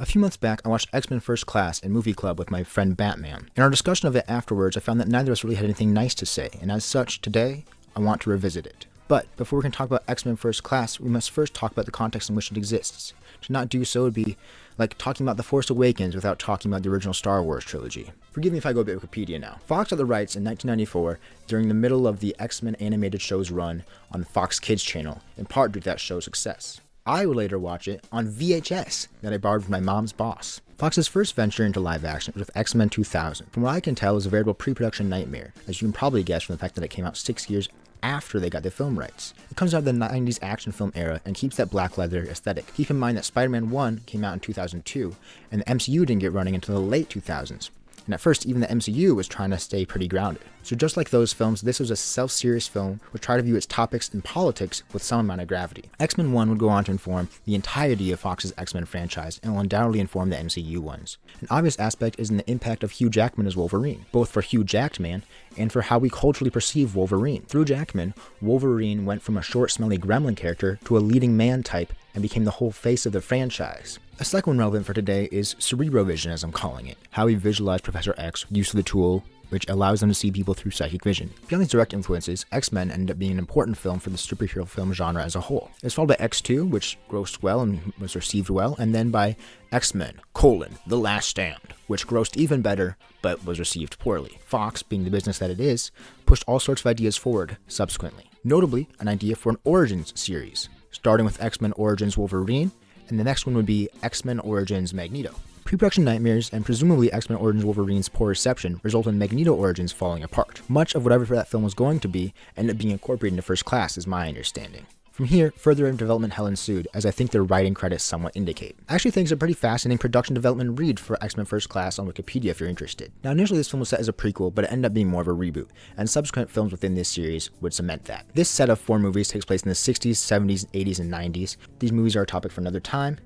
A few months back, I watched X-Men First Class in Movie Club with my friend Batman. In our discussion of it afterwards, I found that neither of us really had anything nice to say, and as such, today, I want to revisit it. But before we can talk about X-Men First Class, we must first talk about the context in which it exists. To not do so would be like talking about The Force Awakens without talking about the original Star Wars trilogy. Forgive me if I go a bit Wikipedia now. Fox got the rights in 1994 during the middle of the X-Men animated show's run on Fox Kids channel, in part due to that show's success. I would later watch it on VHS that I borrowed from my mom's boss. Fox's first venture into live action was with X-Men 2000. From what I can tell, it was a veritable pre-production nightmare, as you can probably guess from the fact that it came out 6 years after they got the film rights. It comes out of the 90s action film era and keeps that black leather aesthetic. Keep in mind that Spider-Man 1 came out in 2002, and the MCU didn't get running until the late 2000s. And at first, even the MCU was trying to stay pretty grounded. So just like those films, this was a self-serious film which tried to view its topics and politics with some amount of gravity. X-Men 1 would go on to inform the entirety of Fox's X-Men franchise and will undoubtedly inform the MCU ones. An obvious aspect is in the impact of Hugh Jackman as Wolverine, both for Hugh Jackman and for how we culturally perceive Wolverine. Through Jackman, Wolverine went from a short, smelly gremlin character to a leading man type and became the whole face of the franchise. A second one relevant for today is cerebrovision, as I'm calling it, how we visualize Professor X's use of the tool, which allows them to see people through psychic vision. Beyond these direct influences, X-Men ended up being an important film for the superhero film genre as a whole. It was followed by X2, which grossed well and was received well, and then by X-Men, The Last Stand, which grossed even better, but was received poorly. Fox, being the business that it is, pushed all sorts of ideas forward subsequently. Notably, an idea for an Origins series, starting with X-Men Origins Wolverine, and the next one would be X-Men Origins Magneto. Pre-production nightmares and presumably X-Men Origins Wolverine's poor reception result in Magneto Origins falling apart. Much of whatever that film was going to be ended up being incorporated into First Class, is my understanding. From here, further development hell ensued, as I think their writing credits somewhat indicate. I actually think it's a pretty fascinating production development read for X-Men First Class on Wikipedia if you're interested. Now initially this film was set as a prequel, but it ended up being more of a reboot, and subsequent films within this series would cement that. This set of 4 movies takes place in the 60s, 70s, 80s, and 90s. These movies are a topic for another time.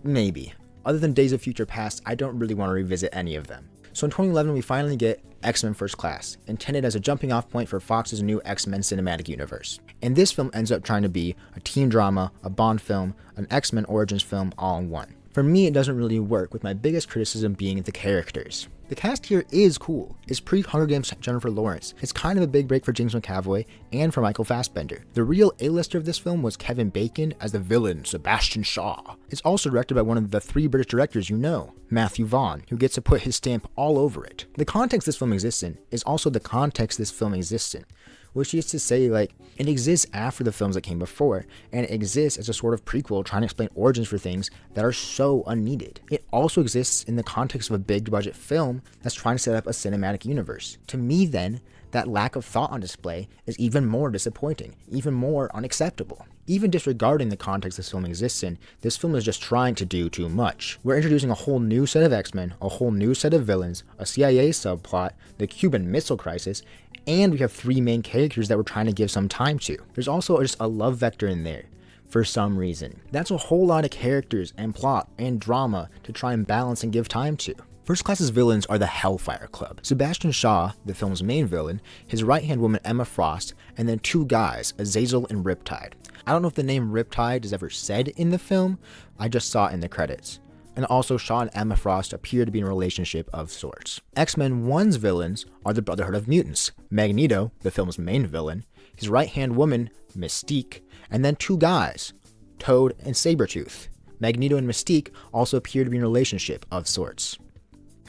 Maybe. Other than Days of Future Past, I don't really want to revisit any of them. So in 2011, we finally get X-Men First Class, intended as a jumping off point for Fox's new X-Men cinematic universe. And this film ends up trying to be a teen drama, a Bond film, an X-Men Origins film all in one. For me, it doesn't really work, with my biggest criticism being the characters. The cast here is cool. It's pre-Hunger Games Jennifer Lawrence. It's kind of a big break for James McAvoy and for Michael Fassbender. The real A-lister of this film was Kevin Bacon as the villain, Sebastian Shaw. It's also directed by one of the 3 British directors you know, Matthew Vaughn, who gets to put his stamp all over it. The context this film exists in is also the context this film exists in, which is to say, like, it exists after the films that came before, and it exists as a sort of prequel trying to explain origins for things that are so unneeded. It also exists in the context of a big budget film that's trying to set up a cinematic universe. To me then, that lack of thought on display is even more disappointing, even more unacceptable. Even disregarding the context this film exists in, this film is just trying to do too much. We're introducing a whole new set of X-Men, a whole new set of villains, a CIA subplot, the Cuban Missile Crisis, and we have 3 main characters that we're trying to give some time to. There's also just a love vector in there, for some reason. That's a whole lot of characters and plot and drama to try and balance and give time to. First Class's villains are the Hellfire Club. Sebastian Shaw, the film's main villain, his right-hand woman Emma Frost, and then 2 guys, Azazel and Riptide. I don't know if the name Riptide is ever said in the film, I just saw it in the credits. And also Shaw and Emma Frost appear to be in a relationship of sorts. X-Men 1's villains are the Brotherhood of Mutants, Magneto, the film's main villain, his right-hand woman, Mystique, and then 2 guys, Toad and Sabretooth. Magneto and Mystique also appear to be in a relationship of sorts.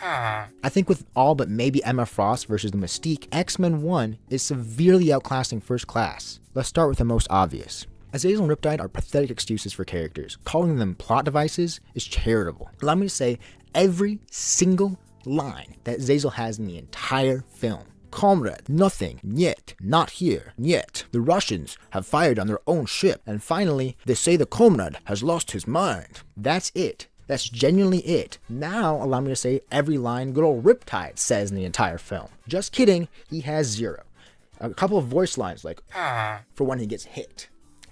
I think with all but maybe Emma Frost versus the Mystique, X-Men 1 is severely outclassing First Class. Let's start with the most obvious. Azazel and Riptide are pathetic excuses for characters. Calling them plot devices is charitable. Allow me to say every single line that Azazel has in the entire film. Comrade, nothing, yet, not here, yet. The Russians have fired on their own ship, and finally, they say the comrade has lost his mind. That's it. That's genuinely it. Now, allow me to say every line good old Riptide says in the entire film. Just kidding, he has 0. A couple of voice lines like, for when he gets hit.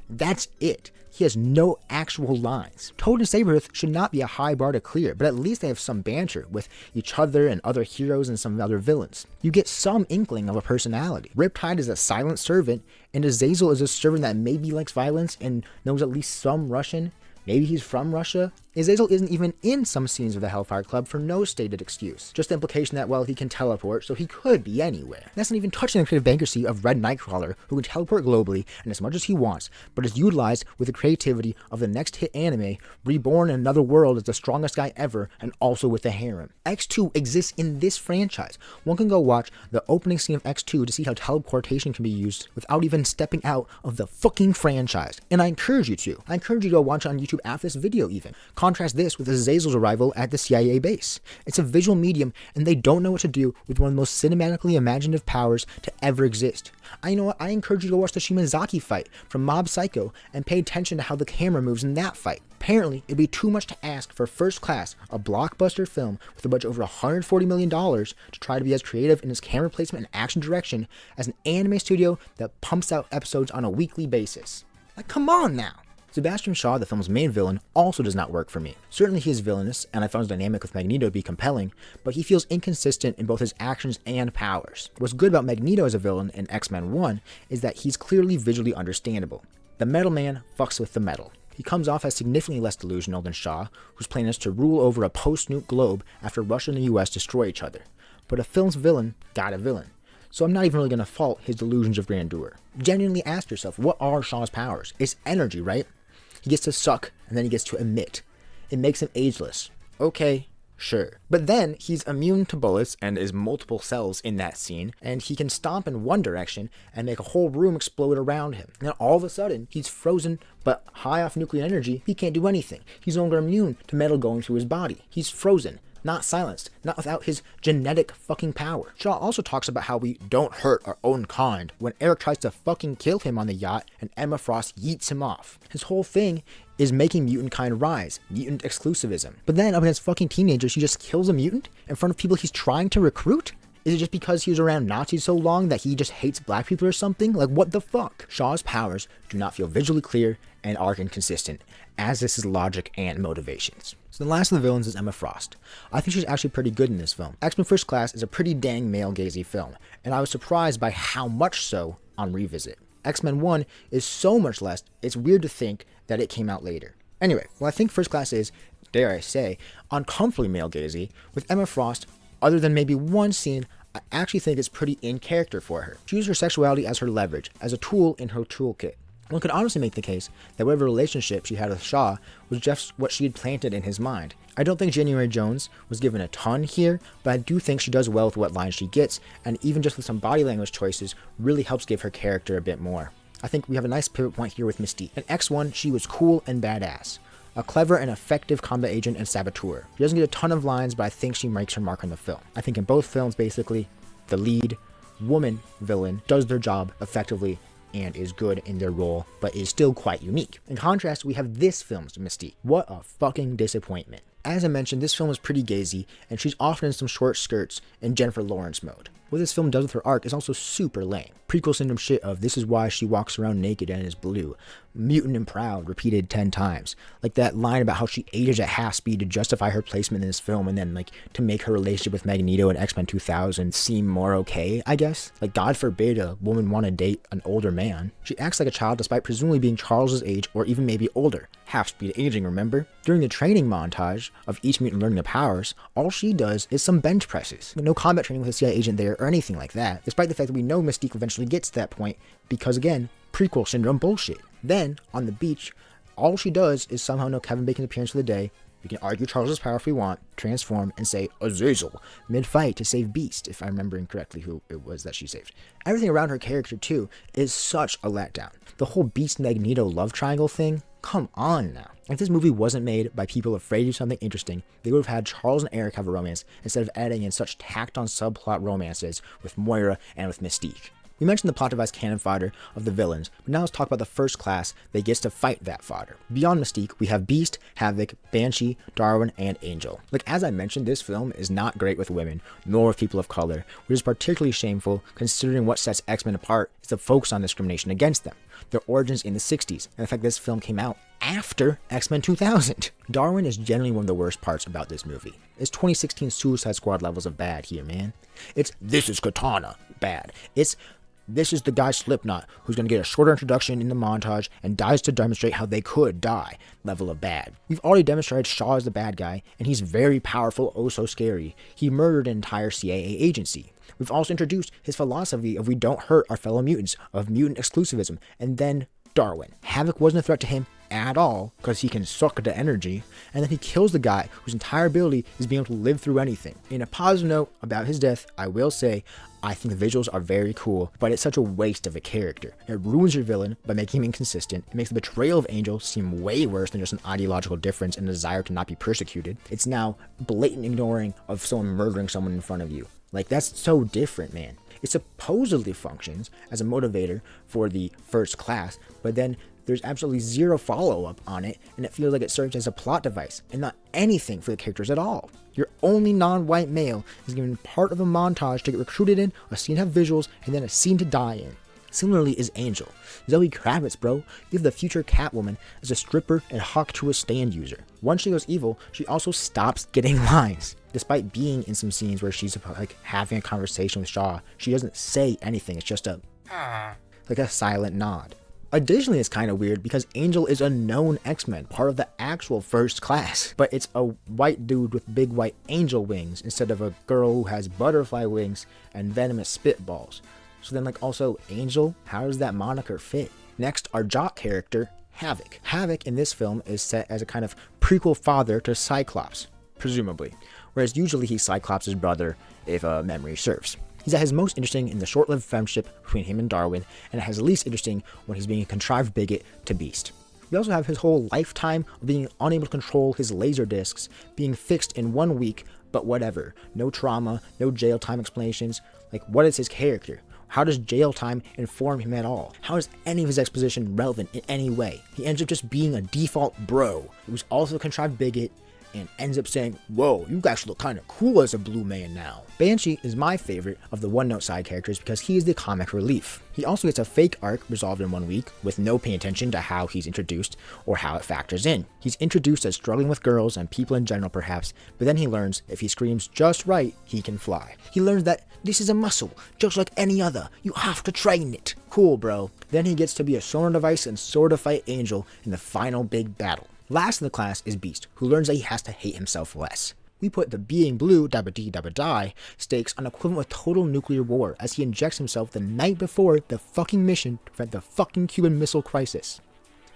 That's it. He has no actual lines. Toad and Sabretooth should not be a high bar to clear, but at least they have some banter with each other and other heroes and some other villains. You get some inkling of a personality. Riptide is a silent servant, and Azazel is a servant that maybe likes violence and knows at least some Russian. Maybe he's from Russia. Azazel isn't even in some scenes of the Hellfire Club for no stated excuse. Just the implication that, well, he can teleport, so he could be anywhere. And that's not even touching the creative bankruptcy of Red Nightcrawler, who can teleport globally and as much as he wants, but is utilized with the creativity of the next hit anime, reborn in another world as the strongest guy ever, and also with a harem. X2 exists in this franchise. One can go watch the opening scene of X2 to see how teleportation can be used without even stepping out of the fucking franchise. And I encourage you to. I encourage you to go watch it on YouTube after this video even. Contrast this with Azazel's arrival at the CIA base. It's a visual medium, and they don't know what to do with one of the most cinematically imaginative powers to ever exist. I encourage you to watch the Shimazaki fight from Mob Psycho and pay attention to how the camera moves in that fight. Apparently, it'd be too much to ask for First Class, a blockbuster film with a budget over $140 million, to try to be as creative in its camera placement and action direction as an anime studio that pumps out episodes on a weekly basis. Like, come on now! Sebastian Shaw, the film's main villain, also does not work for me. Certainly he is villainous, and I found his dynamic with Magneto to be compelling, but he feels inconsistent in both his actions and powers. What's good about Magneto as a villain in X-Men 1 is that he's clearly visually understandable. The Metal Man fucks with the metal. He comes off as significantly less delusional than Shaw, whose plan is to rule over a post-nuke globe after Russia and the US destroy each other. But a film's villain got a villain. So I'm not even really going to fault his delusions of grandeur. Genuinely ask yourself, what are Shaw's powers? It's energy, right? He gets to suck, and then he gets to emit. It makes him ageless. Okay, sure. But then, he's immune to bullets, and is multiple cells in that scene, and he can stomp in one direction, and make a whole room explode around him. And then all of a sudden, he's frozen, but high off nuclear energy, he can't do anything. He's no longer immune to metal going through his body. He's frozen. Not silenced, not without his genetic fucking power. Shaw also talks about how we don't hurt our own kind when Erik tries to fucking kill him on the yacht and Emma Frost yeets him off. His whole thing is making mutant kind rise, mutant exclusivism. But then up against fucking teenagers, he just kills a mutant in front of people he's trying to recruit? Is it just because he was around Nazis so long that he just hates black people or something? Like, what the fuck? Shaw's powers do not feel visually clear and are inconsistent, as is his logic and motivations. So the last of the villains is Emma Frost. I think she's actually pretty good in this film. X-Men First Class is a pretty dang male-gazy film, and I was surprised by how much so on revisit. X-Men 1 is so much less, it's weird to think that it came out later. Anyway, well, I think First Class is, dare I say, uncomfortably male-gazy, with Emma Frost, other than maybe one scene, I actually think it's pretty in character for her. She used her sexuality as her leverage, as a tool in her toolkit. One could honestly make the case that whatever relationship she had with Shaw was just what she had planted in his mind. I don't think January Jones was given a ton here, but I do think she does well with what lines she gets, and even just with some body language choices, really helps give her character a bit more. I think we have a nice pivot point here with Mystique. In X1, she was cool and badass. A clever and effective combat agent and saboteur. She doesn't get a ton of lines, but I think she makes her mark on the film. I think in both films, basically, the lead woman villain does their job effectively and is good in their role, but is still quite unique. In contrast, we have this film's Mystique. What a fucking disappointment. As I mentioned, this film is pretty gazy, and she's often in some short skirts in Jennifer Lawrence mode. What this film does with her arc is also super lame. Prequel syndrome shit of this is why she walks around naked and is blue. Mutant and proud repeated 10 times. Like that line about how she ages at half speed to justify her placement in this film, and then like to make her relationship with Magneto and X-Men 2000 seem more okay, I guess. Like God forbid a woman want to date an older man. She acts like a child despite presumably being Charles's age or even maybe older. Half speed aging, remember? During the training montage of each mutant learning the powers, all she does is some bench presses. No combat training with a CIA agent there or anything like that, despite the fact that we know Mystique eventually gets to that point because, again, prequel syndrome bullshit. Then, on the beach, all she does is somehow know Kevin Bacon's appearance for the day. We can argue Charles's power if we want, transform, and say Azazel mid-fight to save Beast, if I'm remembering correctly who it was that she saved. Everything around her character, too, is such a letdown. The whole Beast-Magneto love triangle thing, come on now. If this movie wasn't made by people afraid to do something interesting, they would have had Charles and Erik have a romance instead of adding in such tacked-on subplot romances with Moira and with Mystique. We mentioned the plot device cannon fodder of the villains, but now let's talk about the First Class that gets to fight that fodder. Beyond Mystique, we have Beast, Havoc, Banshee, Darwin, and Angel. Like, as I mentioned, this film is not great with women, nor with people of color, which is particularly shameful considering what sets X-Men apart is the focus on discrimination against them, their origins in the 60s, and the fact this film came out after X-Men 2000. Darwin is generally one of the worst parts about this movie. It's 2016 Suicide Squad levels of bad here, man. It's this is Katana bad. It's this is the guy Slipknot who's going to get a shorter introduction in the montage and dies to demonstrate how they could die level of bad. We've already demonstrated Shaw is the bad guy, and he's very powerful, oh so scary. He murdered an entire CIA agency. We've also introduced his philosophy of we don't hurt our fellow mutants, of mutant exclusivism, and then Darwin. Havoc wasn't a threat to him at all because he can suck the energy, and then he kills the guy whose entire ability is being able to live through anything. In a positive note about his death, I will say I think the visuals are very cool, but it's such a waste of a character. It ruins your villain by making him inconsistent. It makes the betrayal of Angel seem way worse than just an ideological difference and a desire to not be persecuted. It's now blatant ignoring of someone murdering someone in front of you. Like, that's so different, man. It supposedly functions as a motivator for the First Class, but then there's absolutely zero follow-up on it, and it feels like it serves as a plot device and not anything for the characters at all. Your only non-white male is given part of a montage to get recruited in, a scene to have visuals, and then a scene to die in. Similarly is Angel. Zoe Kravitz, bro. You have the future Catwoman as a stripper and Hawk to a stand user. Once she goes evil, she also stops getting lines. Despite being in some scenes where she's like having a conversation with Shaw, she doesn't say anything. It's just like a silent nod. Additionally, it's kind of weird because Angel is a known X-Men, part of the actual First Class, but it's a white dude with big white angel wings instead of a girl who has butterfly wings and venomous spitballs. So then, like, also Angel, how does that moniker fit? Next, our jock character, Havoc. Havoc in this film is set as a kind of prequel father to Cyclops, presumably, whereas usually he's Cyclops' brother if memory serves. He's at his most interesting in the short-lived friendship between him and Darwin, and at his least interesting when he's being a contrived bigot to Beast. We also have his whole lifetime of being unable to control his laser discs being fixed in 1 week, but whatever. No trauma, no jail time explanations. Like, what is his character? How does jail time inform him at all? How is any of his exposition relevant in any way? He ends up just being a default bro who's also a contrived bigot and ends up saying, whoa, you guys look kind of cool as a blue man now. Banshee is my favorite of the one-note side characters because he is the comic relief. He also gets a fake arc resolved in 1 week with no paying attention to how he's introduced or how it factors in. He's introduced as struggling with girls and people in general perhaps, but then he learns if he screams just right, he can fly. He learns that this is a muscle, just like any other. You have to train it. Cool, bro. Then he gets to be a sonar device and sort of fight Angel in the final big battle. Last in the class is Beast, who learns that he has to hate himself less. We put the being blue, dabba dee dabba die stakes on equivalent with total nuclear war as he injects himself the night before the fucking mission to prevent the fucking Cuban Missile Crisis.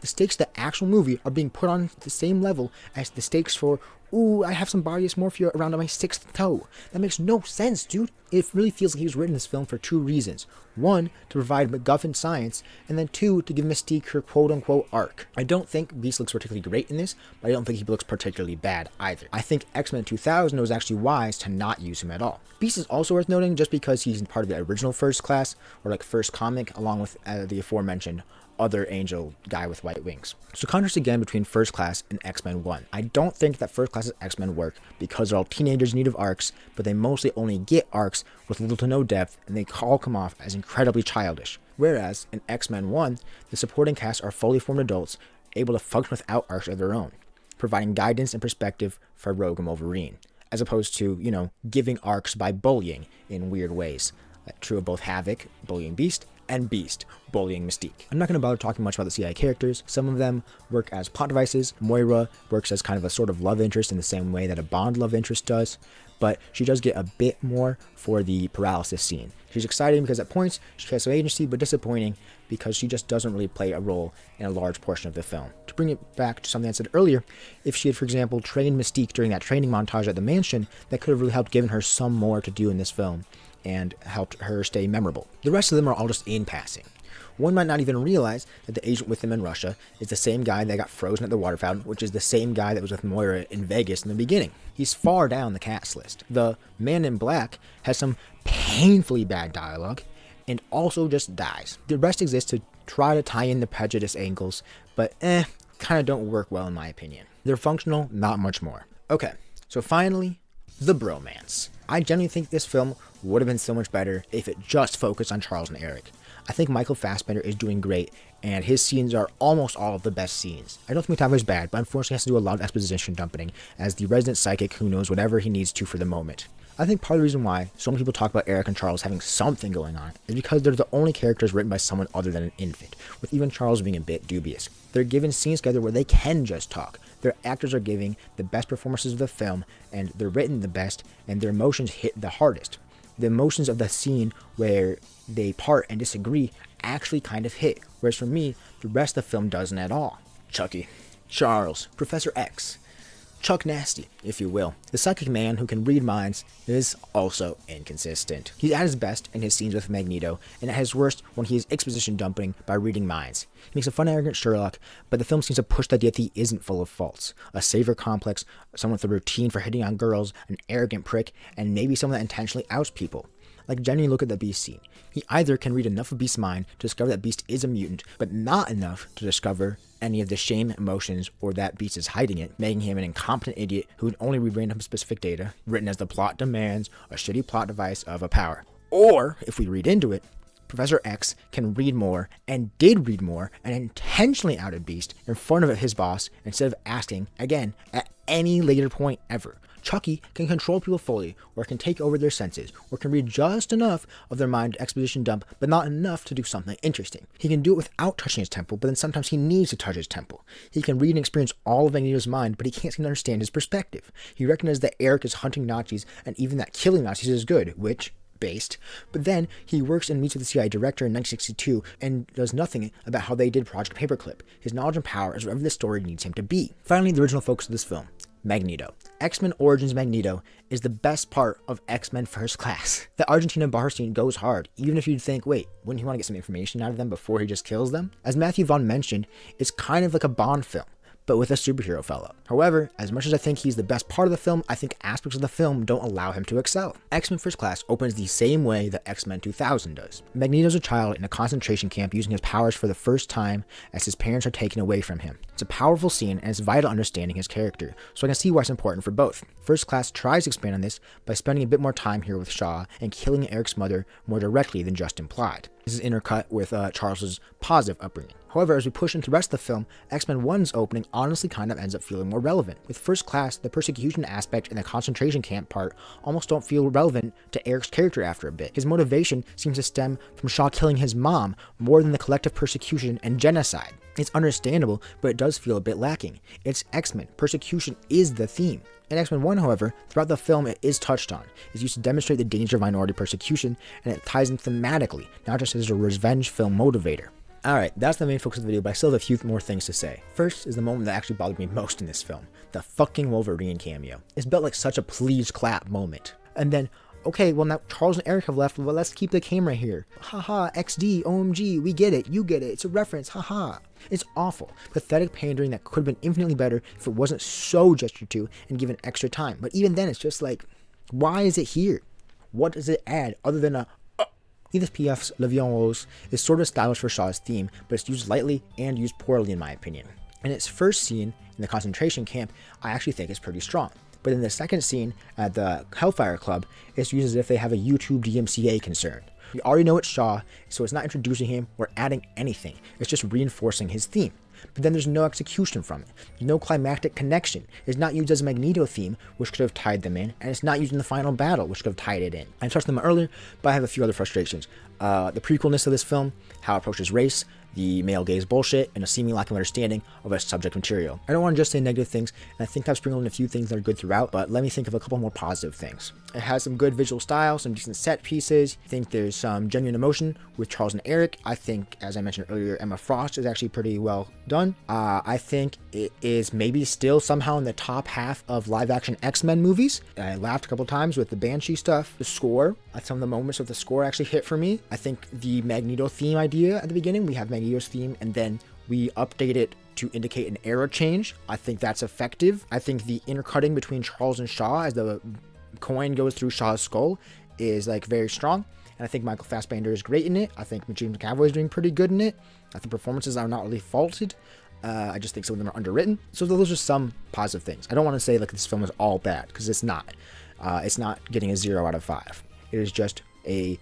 The stakes of the actual movie are being put on the same level as the stakes for, ooh, I have some body dysmorphia around my 6th toe. That makes no sense, dude. It really feels like he was written this film for 2 reasons. 1, to provide MacGuffin science, and then 2, to give Mystique her quote-unquote arc. I don't think Beast looks particularly great in this, but I don't think he looks particularly bad either. I think X-Men 2000 was actually wise to not use him at all. Beast is also worth noting just because he's part of the original First Class, or like first comic, along with the aforementioned other Angel guy with white wings. So contrast again between First Class and X-Men 1. I don't think that First Class's X-Men work because they're all teenagers in need of arcs, but they mostly only get arcs with little to no depth, and they all come off as incredibly childish. Whereas in X-Men 1, the supporting cast are fully formed adults able to function without arcs of their own, providing guidance and perspective for Rogue and Wolverine, as opposed to, giving arcs by bullying in weird ways. True of both Havoc, bullying Beast, and Beast, bullying Mystique. I'm not going to bother talking much about the CIA characters. Some of them work as plot devices. Moira works as kind of a sort of love interest in the same way that a Bond love interest does, but she does get a bit more for the paralysis scene. She's exciting because at points she has some agency, but disappointing because she just doesn't really play a role in a large portion of the film. To bring it back to something I said earlier, if she had, for example, trained Mystique during that training montage at the mansion, that could have really helped given her some more to do in this film and helped her stay memorable. The rest of them are all just in passing. One might not even realize that the agent with them in Russia is the same guy that got frozen at the water fountain, which is the same guy that was with Moira in Vegas in the beginning. He's far down the cast list. The Man in Black has some painfully bad dialogue and also just dies. The rest exists to try to tie in the prejudice angles, but kind of don't work well in my opinion. They're functional, not much more. Okay, so finally, the bromance. I genuinely think this film would have been so much better if it just focused on Charles and Erik. I think Michael Fassbender is doing great, and his scenes are almost all of the best scenes. I don't think Tyler's bad, but unfortunately has to do a lot of exposition dumping as the resident psychic who knows whatever he needs to for the moment. I think part of the reason why so many people talk about Erik and Charles having something going on is because they're the only characters written by someone other than an infant, with even Charles being a bit dubious. They're given scenes together where they can just talk. Their actors are giving the best performances of the film, and they're written the best, and their emotions hit the hardest. The emotions of the scene where they part and disagree actually kind of hit, whereas for me, the rest of the film doesn't at all. Chucky, Charles, Professor X, Chuck Nasty, if you will. The psychic man who can read minds is also inconsistent. He's at his best in his scenes with Magneto, and at his worst when he is exposition dumping by reading minds. He makes a fun, arrogant Sherlock, but the film seems to push the idea that he isn't full of faults. A savior complex, someone with a routine for hitting on girls, an arrogant prick, and maybe someone that intentionally outs people. Like, genuinely look at the Beast scene. He either can read enough of Beast's mind to discover that Beast is a mutant, but not enough to discover any of the shame, emotions, or that Beast is hiding it, making him an incompetent idiot who would only read random specific data, written as the plot demands, a shitty plot device of a power. Or, if we read into it, Professor X can read more, and did read more, and intentionally outed Beast in front of his boss instead of asking, again, at any later point ever. Chucky can control people fully, or can take over their senses, or can read just enough of their mind to exposition dump, but not enough to do something interesting. He can do it without touching his temple, but then sometimes he needs to touch his temple. He can read and experience all of Magneto's mind, but he can't seem to understand his perspective. He recognizes that Erik is hunting Nazis, and even that killing Nazis is good, which, based. But then he works and meets with the CIA director in 1962 and does nothing about how they did Project Paperclip. His knowledge and power is wherever the story needs him to be. Finally, the original focus of this film. Magneto. X-Men Origins Magneto is the best part of X-Men First Class. The Argentina bar scene goes hard, even if you'd think, wait, wouldn't he want to get some information out of them before he just kills them? As Matthew Vaughn mentioned, it's kind of like a Bond film, but with a superhero fella. However, as much as I think he's the best part of the film, I think aspects of the film don't allow him to excel. X-Men First Class opens the same way that X-Men 2000 does. Magneto's a child in a concentration camp using his powers for the first time as his parents are taken away from him. It's a powerful scene and it's vital understanding his character, so I can see why it's important for both. First Class tries to expand on this by spending a bit more time here with Shaw and killing Erik's mother more directly than just implied. This is intercut with Charles's positive upbringing. However, as we push into the rest of the film, X-Men 1's opening honestly kind of ends up feeling more relevant. With First Class, the persecution aspect and the concentration camp part almost don't feel relevant to Erik's character after a bit. His motivation seems to stem from Shaw killing his mom more than the collective persecution and genocide. It's understandable, but it does feel a bit lacking. It's X-Men. Persecution is the theme. In X-Men 1, however, throughout the film it is touched on. It's used to demonstrate the danger of minority persecution, and it ties in thematically, not just as a revenge film motivator. Alright, that's the main focus of the video, but I still have a few more things to say. First is the moment that actually bothered me most in this film. The fucking Wolverine cameo. It's built like such a please clap moment. And then, okay, well now Charles and Erik have left, well let's keep the camera here. Haha, XD, OMG, we get it, you get it, it's a reference, haha. It's awful. Pathetic pandering that could have been infinitely better if it wasn't so gestured to and given extra time. But even then, it's just like, why is it here? What does it add other than a Edith Piaf's Le Violon Rose is sort of established for Shaw's theme, but it's used lightly and used poorly in my opinion. In its first scene in the concentration camp, I actually think it's pretty strong. But in the second scene at the Hellfire Club, it's used as if they have a YouTube DMCA concern. We already know it's Shaw, so it's not introducing him or adding anything. It's just reinforcing his theme. But then there's no execution from it. There's no climactic connection. It's not used as a Magneto theme, which could have tied them in, and it's not used in the final battle, which could have tied it in. I touched them earlier, but I have a few other frustrations. The prequelness of this film, how it approaches race, the male gaze bullshit, and a seeming lack of understanding of its subject material. I don't want to just say negative things, and I think I've sprinkled in a few things that are good throughout, but let me think of a couple more positive things. It has some good visual style, some decent set pieces. I think there's some genuine emotion with Charles and Erik. I think, as I mentioned earlier, Emma Frost is actually pretty well done. I think it is maybe still somehow in the top half of live-action X-Men movies. I laughed a couple times with the Banshee stuff. The score, some of the moments of the score actually hit for me. I think the Magneto theme idea at the beginning, we have Magneto's theme, and then we update it to indicate an era change. I think that's effective. I think the intercutting between Charles and Shaw as the coin goes through Shaw's skull is like very strong. And I think Michael Fassbender is great in it. I think James McAvoy is doing pretty good in it. I think performances are not really faulted. I just think some of them are underwritten. So those are some positive things. I don't want to say like this film is all bad, because it's not. It's not getting a 0 out of 5. It is just a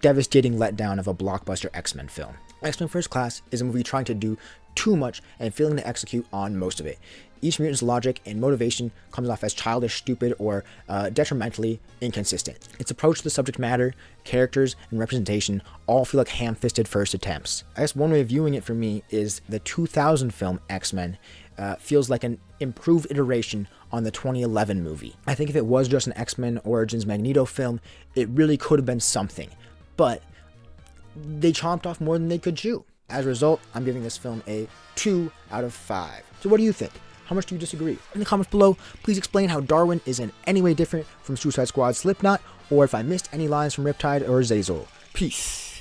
devastating letdown of a blockbuster X-Men film. X-Men First Class is a movie trying to do too much and failing to execute on most of it. Each mutant's logic and motivation comes off as childish, stupid, or detrimentally inconsistent. Its approach to the subject matter, characters, and representation all feel like ham-fisted first attempts. I guess one way of viewing it for me is the 2000 film X-Men feels like an improved iteration on the 2011 movie. I think if it was just an X-Men Origins Magneto film, it really could have been something. But they chomped off more than they could chew. As a result, I'm giving this film a 2 out of 5. So what do you think? How much do you disagree? In the comments below, please explain how Darwin is in any way different from Suicide Squad's Slipknot, or if I missed any lines from Riptide or Zazul. Peace.